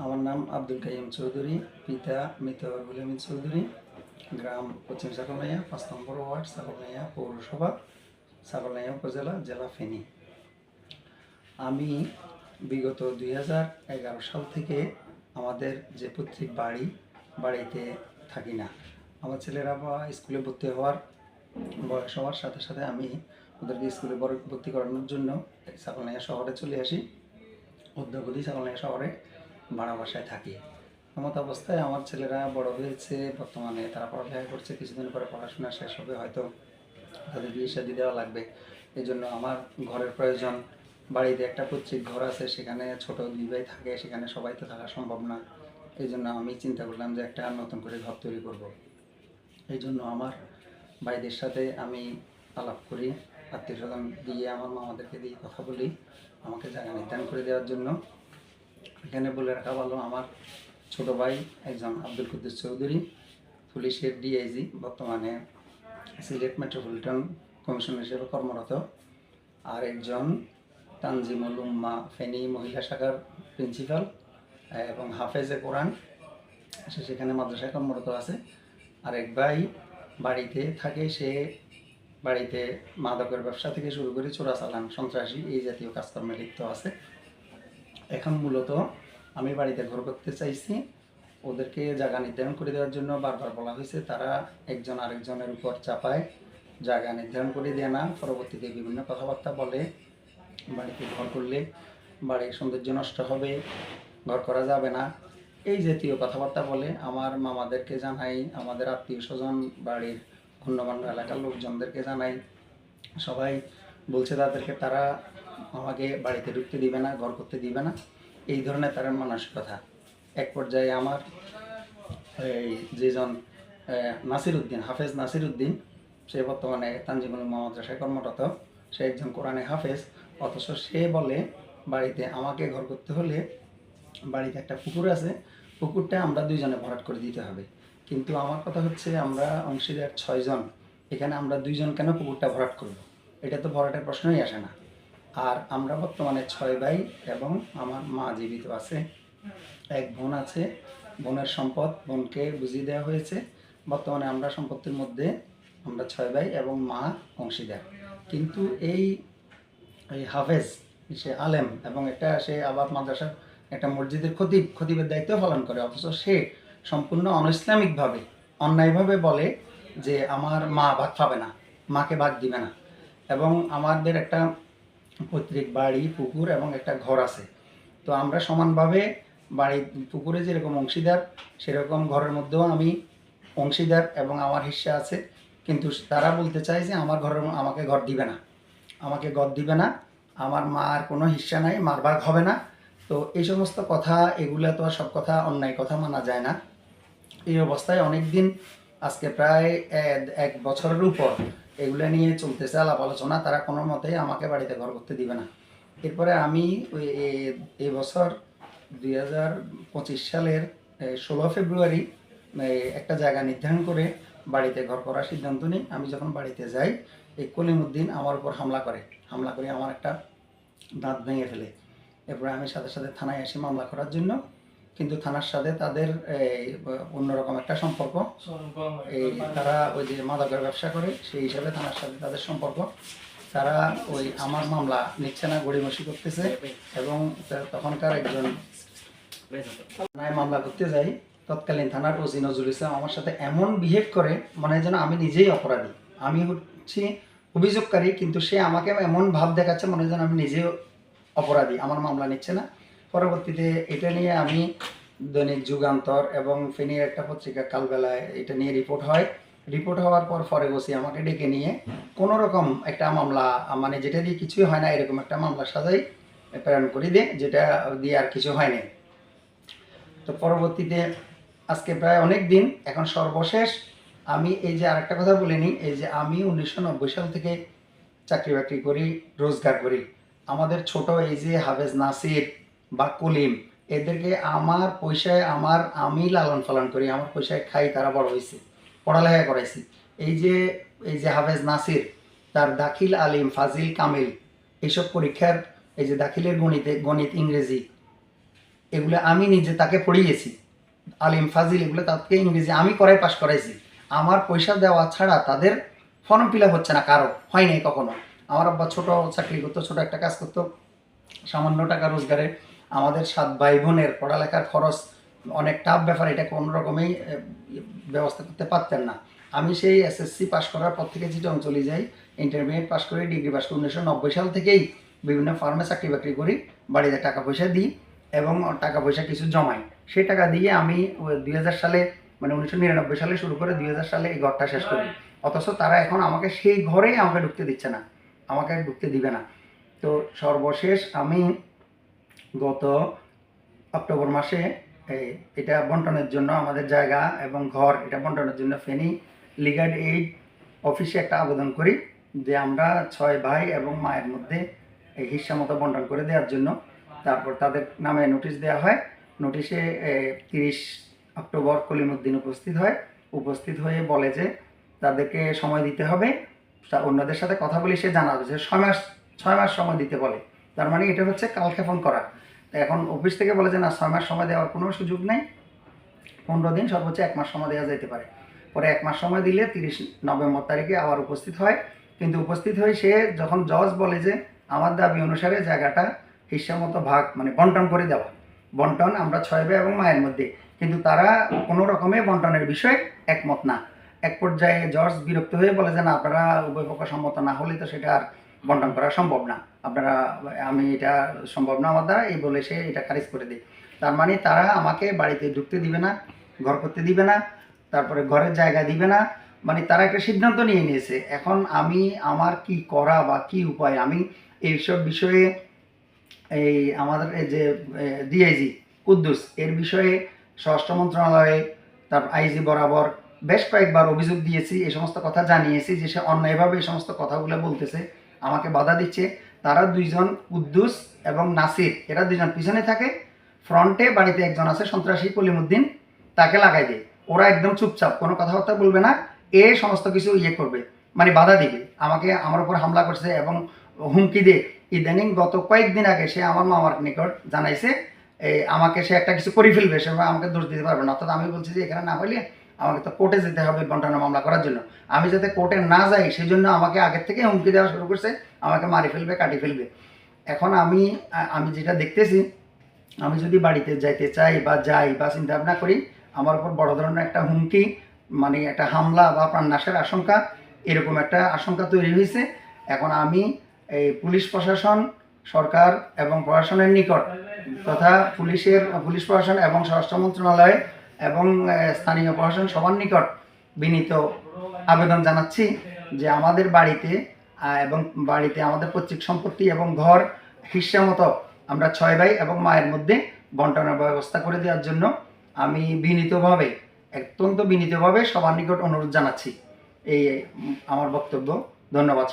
আমার নাম আব্দুল কাইয়ুম চৌধুরী, পিতা মিতর গুলামিন চৌধুরী, গ্রাম পশ্চিম ছাগলনাইয়া, ৫ নম্বর ওয়ার্ড, ছাগলনাইয়া পৌরসভা, ছাগলনাইয়া উপজেলা, জেলা ফেনী। আমি বিগত ২০১১ সাল থেকে আমাদের যে পৈতৃক বাড়িতে থাকি না। আমার ছেলেরা স্কুলে ভর্তি হওয়ার বয়স হওয়ার সাথে সাথে আমি ওদেরকে স্কুলে ভর্তি করানোর জন্য ছাগলনাইয়া শহরে চলে আসি। অদ্যাবধি ছাগলনাইয়া শহরে ভাড়া বাসায় থাকি। এমত অবস্থায় আমার ছেলেরা বড় হয়েছে, বর্তমানে তারা পড়ালেখা করছে, কিছুদিন পরে পড়াশোনা শেষ হবে, হয়তো তাদের বিয়ে শাদী দেওয়া লাগবে। এই জন্য আমার ঘরের প্রয়োজন। বাড়িতে একটা পৈতৃক ঘর আছে, সেখানে ছোট 2 ভাই থাকে, সেখানে সবাই তো থাকা সম্ভব না। এই জন্য আমি চিন্তা করলাম যে একটা নতুন করে ঘর তৈরি করব। এই জন্য আমার ভাইদের সাথে আমি আলাপ করি, আত্মীয় স্বজন দিয়ে, আমার মামাদেরকে দিয়ে কথা বলি আমাকে জায়গা নির্ধারণ করে দেওয়ার জন্য। এখানে বলে রাখা ভালো, আমার ছোট ভাই একজন আব্দুল কুদ্দুস চৌধুরী, পুলিশের ডিআইজি, বর্তমানে সিলেট মেট্রোপলিটন কমিশন হিসেবে কর্মরত। আর একজন তানজিমুল উম্মা ফেনী মহিলা শাখার প্রিন্সিপাল এবং হাফেজে কোরআন, সে সেখানে মাদ্রাসায় কর্মরত আছে। আর এক ভাই বাড়িতে থাকে, সে বাড়িতে মাদকের ব্যবসা থেকে শুরু করে চোরাচালান, সন্ত্রাসী, এই জাতীয় কাজকর্মে লিপ্ত আছে। এখন মূলত আমি বাড়িতে ঘর করতে চাইছি। ওদেরকে জায়গা নির্ধারণ করে দেওয়ার জন্য বারবার বলা হয়েছে, তারা একজন আরেকজনের উপর চাপায়, জায়গা নির্ধারণ করে দেয় না। পরবর্তীতে বিভিন্ন কথাবার্তা বলে, বাড়িতে ঘর করলে বাড়ির সৌন্দর্য নষ্ট হবে, ঘর করা যাবে না, এই জাতীয় কথাবার্তা বলে। আমার মামাদেরকে জানাই, আমাদের আত্মীয় স্বজন, বাড়ির গণ্যমান্য এলাকার লোকজনদেরকে জানাই, সবাই বলছে তাদেরকে তারা আমাকে বাড়িতে ঢুকতে দিবে না, ঘর করতে দিবে না, এই ধরনের তার মানসিকতা। এক পর্যায়ে আমার এই যেজন নাসির উদ্দিন, হাফেজ নাসির উদ্দিন, সে বর্তমানে তানজিমুল উম্মা মাদ্রাসায় কর্মরত, সে একজন কোরআনে হাফেজ, অথচ সে বলে বাড়িতে আমাকে ঘর করতে হলে বাড়িতে একটা পুকুর আছে, পুকুরটা আমরা 2 জনে ভরাট করে দিতে হবে। কিন্তু আমার কথা হচ্ছে, আমরা অংশীদার 6 জন, এখানে আমরা 2 জন কেন পুকুরটা ভরাট করব? এটা তো ভরাটের প্রশ্নই আসে না। আর আমরা বর্তমানে 6 ভাই এবং আমার মা জীবিত আছে, এক বোন আছে। বোনের সম্পদ বোনকে বুঝিয়ে দেওয়া হয়েছে। বর্তমানে আমরা সম্পত্তির মধ্যে আমরা 6 ভাই এবং মা অংশীদার। কিন্তু এই হাফেজ, সে আলেম এবং সে আবার মাদ্রাসার একটা মসজিদের খতিবের দায়িত্ব পালন করে, অথচ সে সম্পূর্ণ অনইসলামিকভাবে, অন্যায়ভাবে বলে যে আমার মা ভাগ পাবে না, মাকে ভাগ দিবে না। এবং আমাদের একটা পৈতৃক বাড়ি, পুকুর এবং একটা ঘর আছে, তো আমরা সমানভাবে বাড়ি পুকুরে যেরকম অংশীদার, সেরকম ঘরের মধ্যেও আমি অংশীদার এবং আমার হিস্সা আছে। কিন্তু তারা বলতে চায় যে আমাকে ঘর দিবে না, আমাকে ঘর দিবে না, আমার মার কোনো হিস্সা নাই, মার ভাগ হবে না। তো এই সমস্ত কথা, এগুলা তো আর সব কথা অন্যায় কথা মানা যায় না। এই অবস্থায় অনেক দিন, আজকে প্রায় 1 বছরের উপর এগুলো নিয়ে চলতেছে আলাপ আলোচনা, তারা কোনো মতেই আমাকে বাড়িতে ঘর করতে দিবে না। এরপরে আমি এই বছর 2025 সালের 16 ফেব্রুয়ারি একটা জায়গা নির্ধারণ করে বাড়িতে ঘর করার সিদ্ধান্ত নিই। আমি যখন বাড়িতে যাই, এই কলিমউদ্দিন আমার উপর হামলা করে আমার একটা দাঁত ভেঙে ফেলে। এরপরে আমি সাথে সাথে থানায় আসি মামলা করার জন্য। কিন্তু থানার সাথে তাদের অন্যরকম একটা সম্পর্ক, এই তারা ওই যে মাদকের ব্যবসা করে, সেই হিসাবে থানার সাথে তাদের সম্পর্ক। তারা ওই আমার মামলা নিচ্ছে না, গড়িমসি করতেছে। এবং তখনকার একজন থানায় মামলা করতে যাই, তৎকালীন থানার ওসি নজরুল ইসলাম আমার সাথে এমন বিহেভ করে, মনে হয় যেন আমি নিজেই অপরাধী, আমি হচ্ছি অভিযোগকারী, কিন্তু সে আমাকে এমন ভাব দেখাচ্ছে মনে হয় যেন আমি নিজেও অপরাধী, আমার মামলা নিচ্ছে না। পরবর্তীতে এটা নিয়ে আমি দৈনিক যুগান্তর এবং ফেনীর একটা পত্রিকা কালবেলায় এটা নিয়ে রিপোর্ট হওয়ার পর পরে বসি আমাকে ডেকে নিয়ে কোনো রকম একটা মামলা, মানে যেটা দিয়ে কিছুই হয় না এরকম একটা মামলা সাজাই প্রেরণ করে দিয়ে, যেটা দিয়ে আর কিছু হয়নি। তো পরবর্তীতে আজকে প্রায় অনেক দিন, এখন সর্বশেষ আমি এই যে আরেকটা কথা বলে নিই, এই যে আমি 1990 সাল থেকে চাকরি বাকরি করি, রোজগার করি। আমাদের ছোট এই যে হাফেজ নাসির বা কলিম, এদেরকে আমার পয়সায় আমি লালন পালন করি, আমার পয়সায় খাই, তারা বড় হয়েছে, পড়ালেখা করাইছি। এই যে হাফেজ নাসির, তার দাখিল, আলিম, ফাজিল, কামিল, এইসব পরীক্ষার, এই যে দাখিলের গণিত, ইংরেজি, এগুলো আমি নিজে তাকে পড়িয়েছি, আলিম ফাজিল এগুলো তাকে ইংরেজি আমি করাই পাশ করাইছি। আমার পয়সা দেওয়া ছাড়া তাদের ফর্ম ফিল আপ হচ্ছে না, কারো হয় নাই কখনো। আমার আব্বা ছোট চাকরি করতো, ছোট একটা কাজ করতো, সামান্য টাকা রোজগারে আমাদের 7 ভাই বোনের পড়ালেখার খরচ অনেক টাফ ব্যাপার, এটা কোনো রকমেই ব্যবস্থা করতে পারতেন না। আমি সেই এসএসসি পাশ করার পর থেকে চিটং চলে যাই, ইন্টারমিডিয়েট পাশ করে ডিগ্রি পাশ করি 1990 সাল থেকেই বিভিন্ন ফার্মে চাকরি বাকরি করি, বাড়িতে টাকা পয়সা দিই এবং টাকা পয়সা কিছু জমাই। সেই টাকা দিয়ে আমি 2000 সালে মানে 1999 সালে শুরু করে 2000 সালে এই ঘরটা শেষ করি। অথচ তারা এখন আমাকে সেই ঘরেই আমাকে ঢুকতে দিচ্ছে না, আমাকে ঢুকতে দিবে না। তো সর্বশেষ আমি গত অক্টোবর মাসে এটা বন্টনের জন্য আমাদের জায়গা এবং ঘর এটা বন্টনের জন্য ফেনী লিগ্যাল এইড অফিসে একটা আবেদন করি যে আমরা 6 ভাই এবং মায়ের মধ্যে এই হিস্সা মতো বন্টন করে দেওয়ার জন্য। তারপর তাদের নামে নোটিশ দেওয়া হয়। নোটিশে 30 অক্টোবর কলিমুদ্দিন উপস্থিত হয়ে বলে যে তাদেরকে সময় দিতে হবে, অন্যদের সাথে কথা বলে সে জানাবে যে 6 মাস সময় দিতে বলে। তার মানে এটা হচ্ছে কালক্ষেপণ করা। তো এখন অফিস থেকে বলে যে না, 6 মাস সময় দেওয়ার কোনো সুযোগ নেই, 15 দিন সর্বোচ্চ 1 মাস সময় দেওয়া যেতে পারে। পরে 1 মাস সময় দিলে 30 নভেম্বর তারিখে আবার উপস্থিত হয়। কিন্তু উপস্থিত হয়ে সে যখন জজ বলে যে আমার দাবি অনুসারে জায়গাটা হিস্সা মতো ভাগ মানে বন্টন করে দেওয়া, বন্টন আমরা 6 ভাই এবং মায়ের মধ্যে, কিন্তু তারা কোনো রকমে বন্টনের বিষয়ে একমত না। এক পর্যায়ে জজ বিরক্ত হয়ে বলে যে না, আপনারা উভয় পক্ষ সম্মত না হলে তো সেটা আর বন্টন করা সম্ভব না, আপনারা আমি এটা সম্ভব না আমার দ্বারা, এই বলে সে এটা খারিজ করে দেয়। তার মানে তারা আমাকে বাড়িতে ঢুকতে দিবে না, ঘর করতে দিবে না, তারপরে ঘরের জায়গা দিবে না, মানে তারা একটা সিদ্ধান্ত নিয়ে নিয়েছে। এখন আমি আমার কি করা বা কি উপায়, আমি এইসব বিষয়ে এই আমাদের এই যে ডিআইজি কুদ্দুস এর বিষয়ে স্বরাষ্ট্র মন্ত্রণালয়ে তারপর আইজি বরাবর বেশ কয়েকবার অভিযোগ দিয়েছি, এই সমস্ত কথা জানিয়েছি যে সে অন্যায়ভাবে এই সমস্ত কথাগুলো বলতেছে, আমাকে বাধা দিচ্ছে। তারা দুইজন কুদ্দুস এবং নাসির, এরা দুজন পিছনে থাকে, ফ্রন্টে বাড়িতে একজন আছে সন্ত্রাসী কলিমুদ্দিন, তাকে লাগাই দেয়। ওরা একদম চুপচাপ, কোনো কথাবার্তা বলবে না, এ সমস্ত কিছু করবে মানে বাধা দিবে, আমাকে আমার উপর হামলা করছে এবং হুমকি দিয়ে। ইদানিং গত কয়েকদিন আগে সে আমার মামার নিকট জানাইছে আমাকে সে একটা কিছু করে ফেলবে, সে আমাকে দোষ দিতে পারবে না। অর্থাৎ আমি বলছি যে এখানে না হলে আমাকে তো কোর্টে যেতে হবে বন্টনের মামলা করার জন্য, আমি যাতে কোর্টে না যাই সেই জন্য আমাকে আগের থেকে হুমকি দেওয়া শুরু করছে, আমাকে মারি ফেলবে, কাটি ফেলবে। এখন আমি যেটা দেখতেছি, আমি যদি বাড়িতে যাইতে চাই বা যাই বা চিন্তা ভাবনা করি, আমার উপর বড় ধরনের একটা হুমকি মানে একটা হামলা বা প্রাণনাশের আশঙ্কা, এরকম একটা আশঙ্কা তৈরি হয়েছে। এখন আমি এই পুলিশ প্রশাসন, সরকার এবং প্রশাসনের নিকট তথা পুলিশ প্রশাসন এবং স্বরাষ্ট্র মন্ত্রণালয় এবং স্থানীয় প্রশাসন সবার নিকট বিনীত আবেদন জানাচ্ছি যে আমাদের বাড়িতে এবং বাড়িতে আমাদের পৈতৃক সম্পত্তি এবং ঘর হিস্সা মতো আমরা 6 ভাই এবং মায়ের মধ্যে বন্টনের ব্যবস্থা করে দেওয়ার জন্য আমি বিনীতভাবে, অত্যন্ত বিনীতভাবে সবার নিকট অনুরোধ জানাচ্ছি। এই আমার বক্তব্য। ধন্যবাদ।